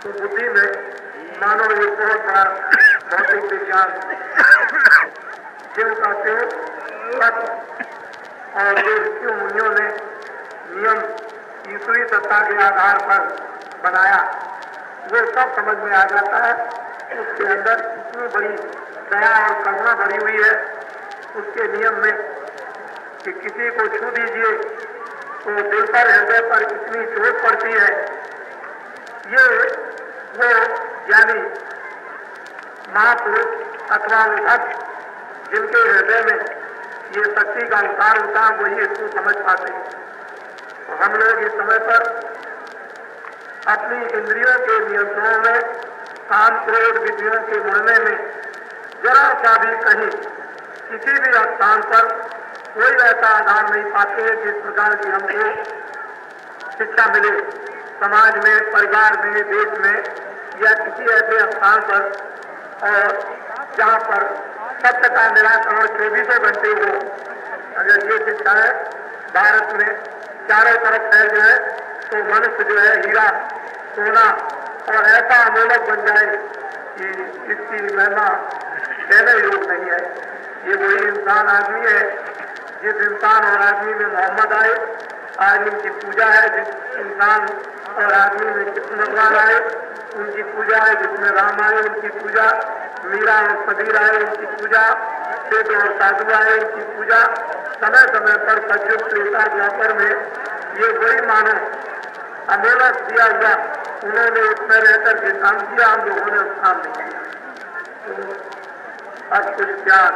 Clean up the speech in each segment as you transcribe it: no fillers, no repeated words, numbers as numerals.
तो बुद्धि में मानो ये बहुत बड़ा भौतिक विज्ञान जिनका त्यों सत्य और जो ऋषियों मुनियों ने नियम ईश्वरीय सत्ता के आधार पर बनाया वो सब समझ में आ जाता है। उसके अंदर इतनी बड़ी दया और करुणा भरी हुई है उसके नियम में कि किसी को छू दीजिए तो दिल पर हृदय पर इतनी चोट पड़ती है। ये वो यानी महापुरुष अथवा भक्त जिनके हृदय में ये शक्ति का अवतार होता है वही इसको समझ पाते हैं। तो हम लोग इस समय पर अपनी इंद्रियों के नियंत्रण में काम क्रोध विधियों के बढ़ने में जरा सा भी कहीं किसी भी स्थान पर कोई ऐसा आधार नहीं पाते हैं जिस प्रकार की हमको शिक्षा मिले समाज में, परिवार में, देश में या किसी ऐसे स्थान पर और जहाँ पर सत्य का निराकरण 24 घंटे हो। अगर ये शिक्षा है भारत में चारों तरफ फैल जाए तो मनुष्य जो है हीरा सोना और ऐसा अमूलक बन जाए कि इसकी महिमा कहने योग नहीं है। ये वही इंसान आदमी है जिस इंसान और आदमी में मोहम्मद आए, आज उनकी पूजा है। जिस इंसान और आदमी में कृष्ण भगवान आए उनकी पूजा है। जिसमें राम आए उनकी पूजा, मीरा और कबीर आए उनकी पूजा, वेद और साधु आए उनकी पूजा। समय समय पर सतयुग त्रेता द्वापर में ये वही मानो अमूलक दिया हुआ उन्होंने उसमें रहकर के काम किया, हम लोगों ने उस काम नहीं किया। तो अब कुछ ज्ञान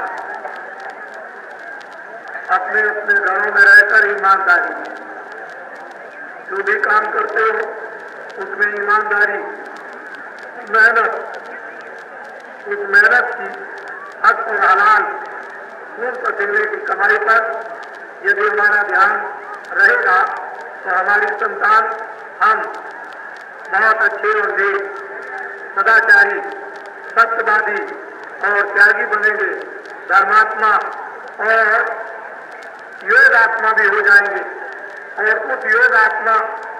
अपने अपने घरों में रहकर ईमानदारी, जो भी काम करते हो उसमें ईमानदारी, मेहनत, उस मेहनत की हक और हलाल खून पसीने की कमाई पर यदि हमारा ध्यान रहेगा तो हमारी संतान हम बहुत अच्छे और नेक, सदाचारी, सत्यवादी और त्यागी बनेंगे, धर्मात्मा और योग आत्मा भी हो जाएंगे। और उस योग आत्मा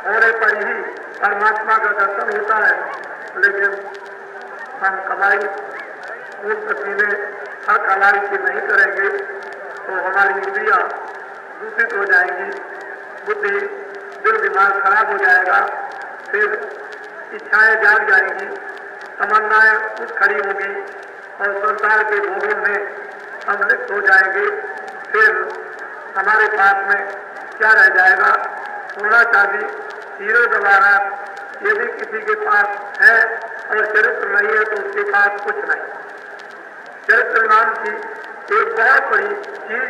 होने पर ही परमात्मा का दर्शन होता है। लेकिन हम कमाई खून पसीने हक हलाल की नहीं करेंगे तो हमारी इंद्रियां दूषित हो जाएंगी, बुद्धि दिल दिमाग खराब हो जाएगा, फिर इच्छाएं जाग जाएंगी, तमन्नाएं उठ खड़ी होगी और संसार के भोगों में हम लिप्त हो जाएंगे। फिर हमारे पास में क्या रह जाएगा? सोना चांदी हीरे जवाहरात यदि किसी के पास है और चरित्र नहीं है तो उसके पास कुछ नहीं। चरित्र नाम की एक बहुत बड़ी चीज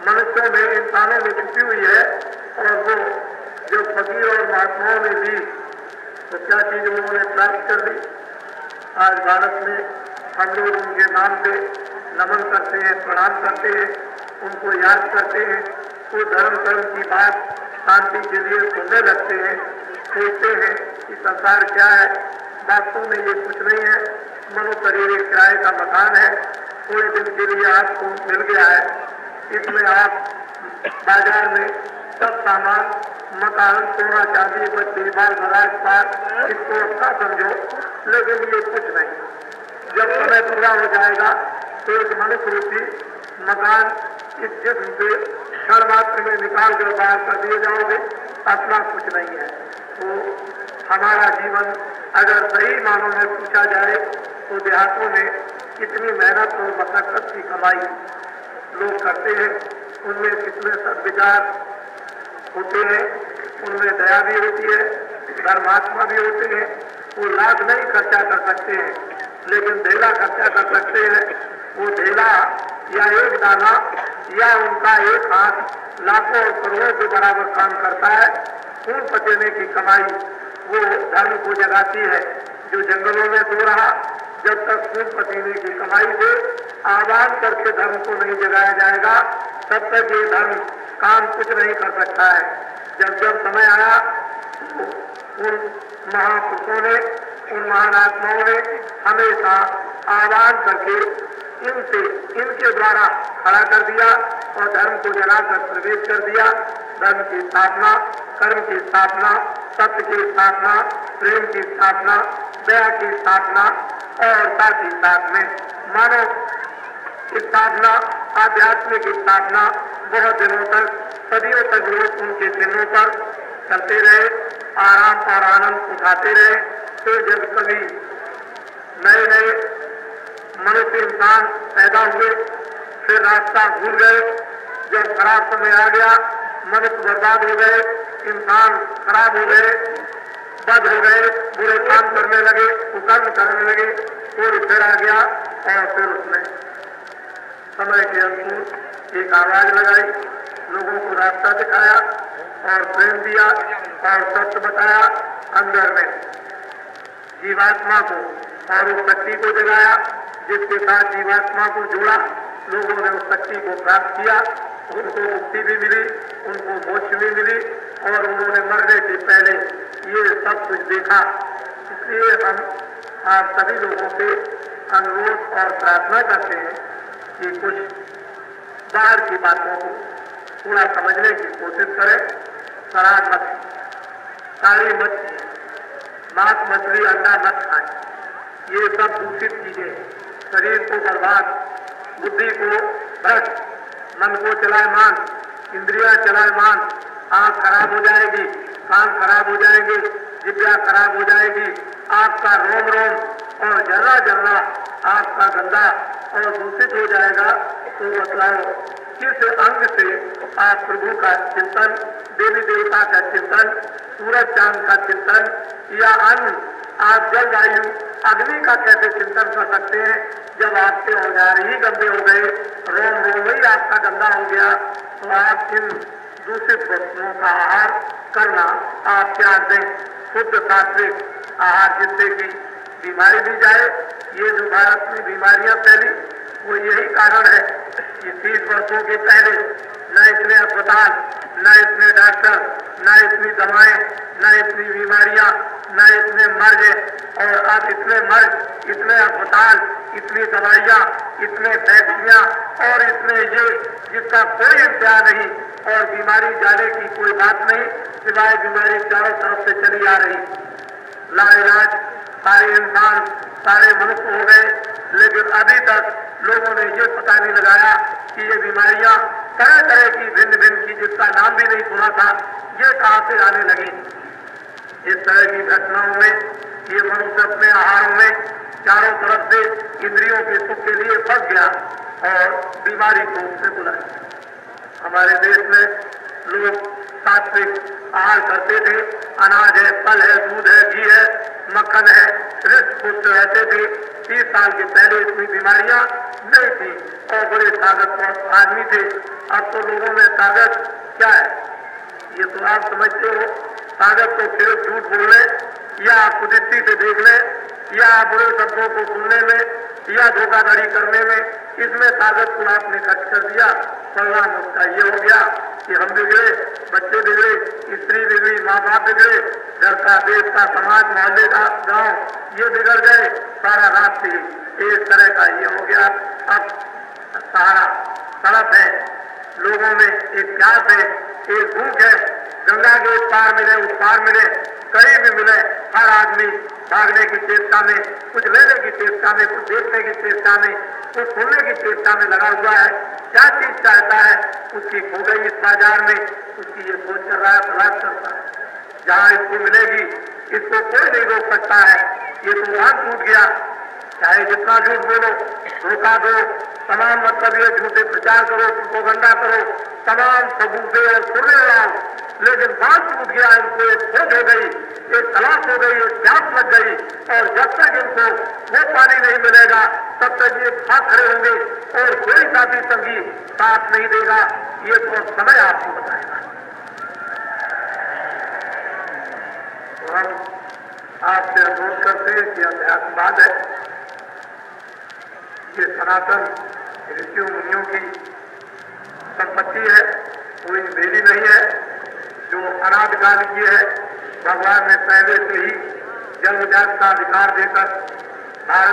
मनुष्यों में, इंसानों में छुपी हुई है और वो जो फकीर और महात्माओं ने दी तो क्या चीज उन्होंने प्राप्त कर दी। आज भारत में हम लोग उनके नाम पे नमन करते हैं, प्रणाम करते हैं, उनको याद करते हैं, वो धर्म कर्म की बात शांति के लिए सुनने लगते हैं, सोचते हैं कि संसार क्या है। वास्तव में ये कुछ नहीं है, मनो शरीर एक किराए का मकान है, थोड़े दिन के लिए आपको मिल गया है। इसमें आप बाजार में सब सामान, मकान, सोना चांदी, बच्चे, बाल बराज पार इसको अच्छा समझो, लेकिन ये कुछ नहीं। जब समय पूरा हो जाएगा तो एक मनुष्य रूपी मकान इस जिस्म से क्षण मात्र में निकाल कर बाहर कर दिए जाओगे, अपना कुछ नहीं है। तो हमारा जीवन अगर सही मानों में पूछा जाए तो देहातों में कितनी मेहनत और मशक्कत की कमाई लोग करते हैं, उनमें कितने सद्विचार होते हैं, उनमें दया भी होती है, धर्मात्मा भी होते हैं। वो लाख नहीं खर्चा कर सकते हैं लेकिन ढेला खर्चा कर सकते हैं। वो ढेला या एक दाना या उनका एक हाथ लाखों और करोड़ों के बराबर काम करता है। खून पसीने की कमाई वो धर्म को जगाती है। जो जंगलों में सो रहा, जब तक खून पसीने की कमाई से आह्वान करके धर्म को नहीं जगाया जाएगा तब तक ये धर्म काम कुछ नहीं कर सकता है। जब जब समय आया उन महापुरुषों ने, उन महान आत्माओं ने हमेशा आह्वान करके इनके द्वारा खड़ा कर दिया और धर्म को जलाकर प्रवेश कर दिया। धर्म की स्थापना, कर्म की स्थापना सत्य की स्थापना, प्रेम की स्थापना, दया की स्थापना और साथ ही साथ में मानव की स्थापना, आध्यात्मिक स्थापना बहुत दिनों तक, सदियों तक लोग उनके चिन्हों पर चलते रहे, आराम और आनंद उठाते रहे। फिर जब कभी नए नए मनुष्य इंसान पैदा हुए, फिर रास्ता भूल गए, जब खराब समय आ गया, मनुष्य बर्बाद हो गए, इंसान खराब हो गए, बद हो गए, बुरे काम करने लगे, कुकर्म करने लगे, तो फिर आ गया और फिर उसने समय के अनुकूल एक आवाज लगाई, लोगों को रास्ता दिखाया और प्रेम दिया और सत्य बताया, अंदर में जीवात्मा को और उस शक्ति को जगाया जिसके साथ जीवात्मा को जोड़ा। लोगों ने उस शक्ति को प्राप्त किया, उनको मुक्ति भी मिली, उनको मोक्ष भी मिली और उन्होंने मरने से पहले ये सब कुछ देखा। इसलिए हम आप सभी लोगों से अनुरोध और प्रार्थना करते हैं कि कुछ बाहर की बातों को थोड़ा समझने की कोशिश करें। शराब मत, साड़ी मत, मांस मछली अंडा मत खाएं। ये सब दूषित चीजें, शरीर को बर्बाद, बुद्धि को भ्रष्ट, मन को चलायमान, इंद्रियां चलायमान, आंख खराब हो जाएगी, कान खराब हो जाएंगे, जिब्या खराब हो जाएगी, आपका रोम रोम और जला जला आपका गंदा और दूषित हो जाएगा। तो बताओ किस अंग से आप प्रभु का चिंतन, देवी देवता का चिंतन, सूरज चांद का चिंतन या अन्न, आप जलवायु अग्नि का कैसे चिंतन कर सकते हैं जब आपके औजार ही गंदे हो गए, रोम रोम ही आपका गंदा हो गया। तो आप इन दूषित वस्तुओं का आहार करना आप त्याग दें, शुद्ध सात्विक आहार, जिससे कि बीमारी भी जाए। ये जो भारत में बीमारियां फैली वो यही कारण है कि 30 वर्षों के पहले न इतने अस्पताल, न इतने डॉक्टर, न इतनी दवाएं, न इतनी बीमारियां, न इतने मर्ज, और अब इतने मर्ज, इतने अस्पताल, इतनी दवाइयां, इतने फैक्ट्रियां और इतने ये जिसका कोई इंतहा नहीं और बीमारी जाने की कोई बात नहीं, सिवाय बीमारी चारों तरफ से चली आ रही। लाइलाज सारे इंसान, सारे मनुष्य हो गए, लेकिन अभी तक लोगों ने ये पता नहीं लगाया कि ये बीमारियां तरह तरह की भिन्न भिन्न की, जिसका नाम भी नहीं सुना था, ये कहां से आने लगी। इस तरह की घटनाओं में ये मनुष्य अपने आहारों में चारों तरफ से इंद्रियों के सुख के लिए फंस गया और बीमारी को उसने बुलाया। हमारे देश में लोग सात्विक आहार करते थे, अनाज है, फल है, दूध है, घी है, मक्खन है, हृष्ट पुष्ट रहते थे। 30 साल के पहले इतनी बीमारियां नहीं थी और बड़े ताकतवर आदमी थे। अब तो लोगों में ताकत क्या है ये तो आप समझते हो। ताकत तो सिर्फ झूठ बोलने या कुदृष्टि से देखने या बुरे शब्दों को सुनने में या धोखाधड़ी करने में, इसमें ताकत को आपने खर्च कर दिया। परिणाम उसका ये हो गया कि हम बिगड़े, बच्चे बिगड़े, स्त्री बिगड़ी, माँ बाप बिगड़े, घर का, देश का, समाज, मोहल्ले का, गांव ये बिगड़ गए, सारा राष्ट्र एक तरह का ये हो गया। अब सारा तड़प है, लोगों में एक प्यास है, एक भूख है, गंगा के उस पार मिले, उस पार मिले, कहीं भी मिले, हर आदमी भागने की चेष्टा में, कुछ लेने की चेष्टा में, कुछ देखने की चेष्टा में, कुछ सुनने की चेष्टा में लगा हुआ है। क्या चीज चाहता है उसकी खो गई इस बाजार में, उसकी ये सोच कर रहा है, तलाश करता है जहाँ इसको मिलेगी, इसको कोई नहीं रोक सकता है। ये तो वहां टूट गया, चाहे जितना झूठ बोलो, धोखा दो, तमाम मतलब ये झूठे प्रचार करो, प्रोपेगेंडा करो, तमाम सबूते और सुने लाओ, लेकिन बात टूट गया, इनको एक खोज हो गई, एक तलाश हो गई, एक प्यास लग गई और जब तक इनको वो पानी नहीं मिलेगा तब तक ये भाग खड़े होंगे और कोई साथी संगी साथ नहीं देगा। ये तो समय आपको बताएगा। तो हम आपसे अनुरोध करते हैं कि अध्यात्मवाद है, ये सनातन ऋषियों मुनियों की संपत्ति है, कोई मेरी नहीं है, जो अनादिकाल की है। भगवान ने पहले से ही जन्मजात का अधिकार देकर भारत